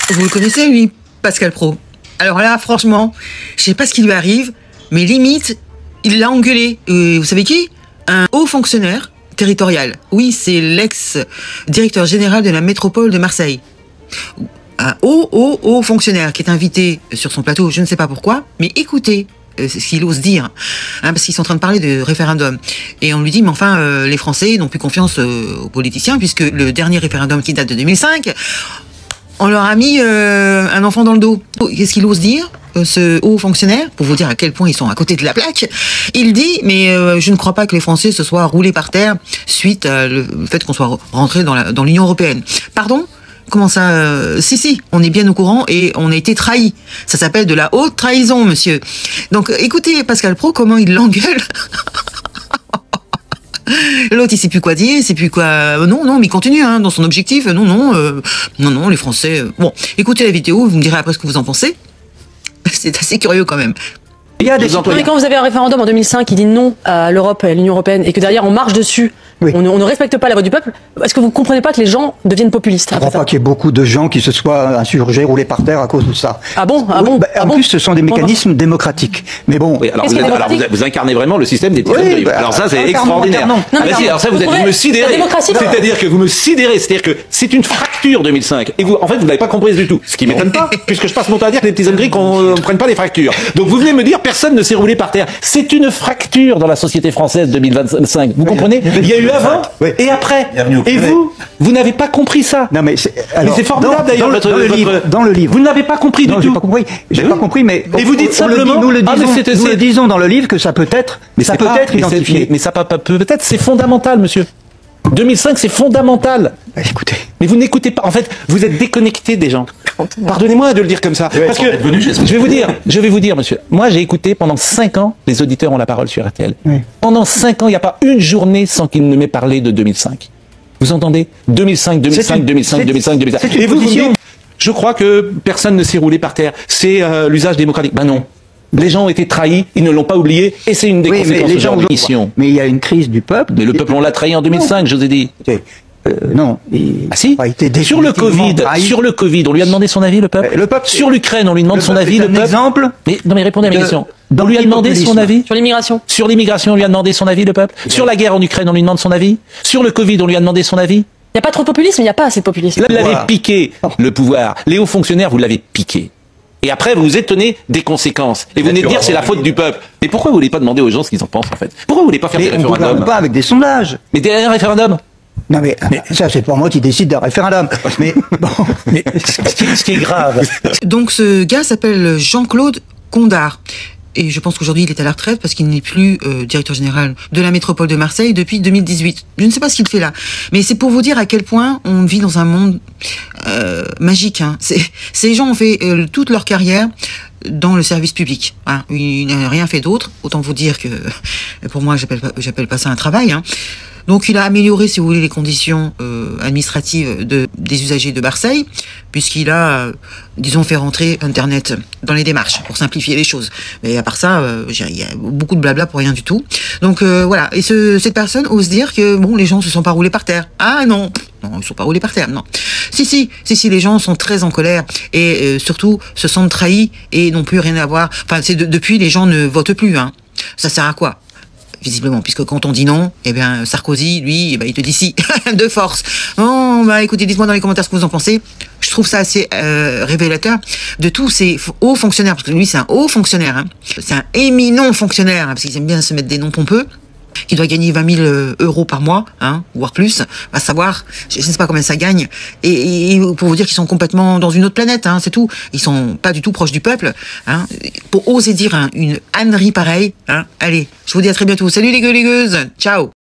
Vous le connaissez, lui, Pascal Praud? Alors là, franchement, je sais pas ce qui lui arrive, mais limite, il l'a engueulé. Vous savez qui? Un haut fonctionnaire territorial. Oui, c'est l'ex-directeur général de la métropole de Marseille. Un haut fonctionnaire qui est invité sur son plateau, je ne sais pas pourquoi, mais écoutez ce qu'il ose dire, hein, parce qu'ils sont en train de parler de référendum. Et on lui dit, mais enfin, les Français n'ont plus confiance aux politiciens, puisque le dernier référendum qui date de 2005, on leur a mis un enfant dans le dos. Qu'est-ce qu'il ose dire, ce haut fonctionnaire, pour vous dire à quel point ils sont à côté de la plaque? Il dit, mais je ne crois pas que les Français se soient roulés par terre suite au fait qu'on soit rentré dans l'Union européenne. Pardon? Comment ça? Si, on est bien au courant et on a été trahis. Ça s'appelle de la haute trahison, monsieur. Donc, écoutez Pascal Praud, comment il l'engueule. L'autre, il sait plus quoi dire, il sait plus quoi... Non, mais il continue, hein, dans son objectif. Non, les Français... Bon, écoutez la vidéo, vous me direz après ce que vous en pensez. C'est assez curieux, quand même. Il y a des mais quand vous avez un référendum en 2005 qui dit non à l'Europe et à l'Union européenne et que derrière on marche dessus, oui, on ne respecte pas la voix du peuple, est-ce que vous ne comprenez pas que les gens deviennent populistes? Je ne crois pas qu'il y ait beaucoup de gens qui se soient insurgés, roulés par terre à cause de ça. Ah bon? En plus, ce sont des mécanismes démocratiques. Mais bon... Oui, alors vous incarnez vraiment le système des Thierry Henry. Alors ça, c'est extraordinaire. Alors ça, vous me sidérez. C'est-à-dire que vous me sidérez. C'est-à-dire que c'est une fracture 2005. Et vous, en fait, vous n'avez pas compris du tout. Ce qui m'étonne pas, puisque je passe mon temps à dire que les petits hommes gris qu'on ne prenne pas les fractures. Donc vous venez me dire, personne ne s'est roulé par terre. C'est une fracture dans la société française 2025. Vous comprenez? Il y a eu avant et après. Et vous n'avez pas compris ça. Non, mais c'est formidable d'ailleurs. Dans le livre. Vous ne l'avez pas compris du tout. J'ai pas compris, mais. Et vous dites simplement. Nous le disons dans le livre que ça peut être. Mais ça peut être identifié. Mais ça peut être, c'est fondamental, monsieur. 2005, c'est fondamental. Écoutez. Mais vous n'écoutez pas. En fait, vous êtes déconnecté des gens. Pardonnez-moi de le dire comme ça. Parce que je vais vous dire, monsieur. Moi, j'ai écouté pendant 5 ans, les auditeurs ont la parole sur RTL. Oui. Pendant 5 ans, il n'y a pas une journée sans qu'ils ne m'aient parlé de 2005. Vous entendez? 2005. Et vous dites, je crois que personne ne s'est roulé par terre. C'est l'usage démocratique. Ben non. Les gens ont été trahis, ils ne l'ont pas oublié, et c'est une des conséquences de leur mission. Mais il y a une crise du peuple. Mais le peuple, on l'a trahi en 2005, je vous ai dit. Non. Si. Sur le Covid, on lui a demandé son avis, le peuple. Sur l'Ukraine, on lui demande son avis, le peuple. Exemple. Mais répondez à mes questions. On lui a demandé son avis. Sur l'immigration. Sur l'immigration, on lui a demandé son avis, le peuple. Sur la guerre en Ukraine, on lui demande son avis. Sur le Covid, on lui a demandé son avis. Il n'y a pas trop de populisme, il n'y a pas assez de populisme. Vous l'avez piqué, le pouvoir. Les hauts fonctionnaires, vous l'avez piqué. Et après, vous vous étonnez des conséquences. Et vous venez de dire c'est la faute du peuple. Mais pourquoi vous voulez pas demander aux gens ce qu'ils en pensent, en fait? Pourquoi vous voulez pas faire des référendums? On ne pas avec des sondages. Mais derrière un référendum? Non mais ça, c'est pas moi qui décide d'un référendum. Mais bon, ce qui est grave. Donc ce gars s'appelle Jean-Claude Condard. Et je pense qu'aujourd'hui, il est à la retraite parce qu'il n'est plus directeur général de la métropole de Marseille depuis 2018. Je ne sais pas ce qu'il fait là. Mais c'est pour vous dire à quel point on vit dans un monde magique. Hein. Ces gens ont fait toute leur carrière dans le service public. Hein. Ils n'ont rien fait d'autre. Autant vous dire que, pour moi, j'appelle pas ça un travail. Hein. Donc il a amélioré, si vous voulez, les conditions administratives des usagers de Marseille, puisqu'il a, disons, fait rentrer Internet dans les démarches pour simplifier les choses. Mais à part ça, il y a beaucoup de blabla pour rien du tout. Donc voilà. Et cette personne ose dire que bon, les gens se sont pas roulés par terre. Ah non, ils sont pas roulés par terre. Non. Si, les gens sont très en colère et surtout se sentent trahis et n'ont plus rien à voir. Enfin, depuis les gens ne votent plus. Hein. Ça sert à quoi? Visiblement, puisque quand on dit non, eh bien Sarkozy, lui, il te dit si, de force. Bon, écoutez, dites-moi dans les commentaires ce que vous en pensez. Je trouve ça assez révélateur de tous ces hauts fonctionnaires, parce que lui, c'est un haut fonctionnaire, hein. C'est un éminent fonctionnaire, hein, parce qu'ils aiment bien se mettre des noms pompeux, qui doit gagner 20 000 euros par mois, hein, voire plus, à savoir, je ne sais pas combien ça gagne, et pour vous dire qu'ils sont complètement dans une autre planète, hein, c'est tout. Ils sont pas du tout proches du peuple, hein, pour oser dire une ânerie pareille, hein. Allez, je vous dis à très bientôt. Salut les gueux, les gueuses, ciao.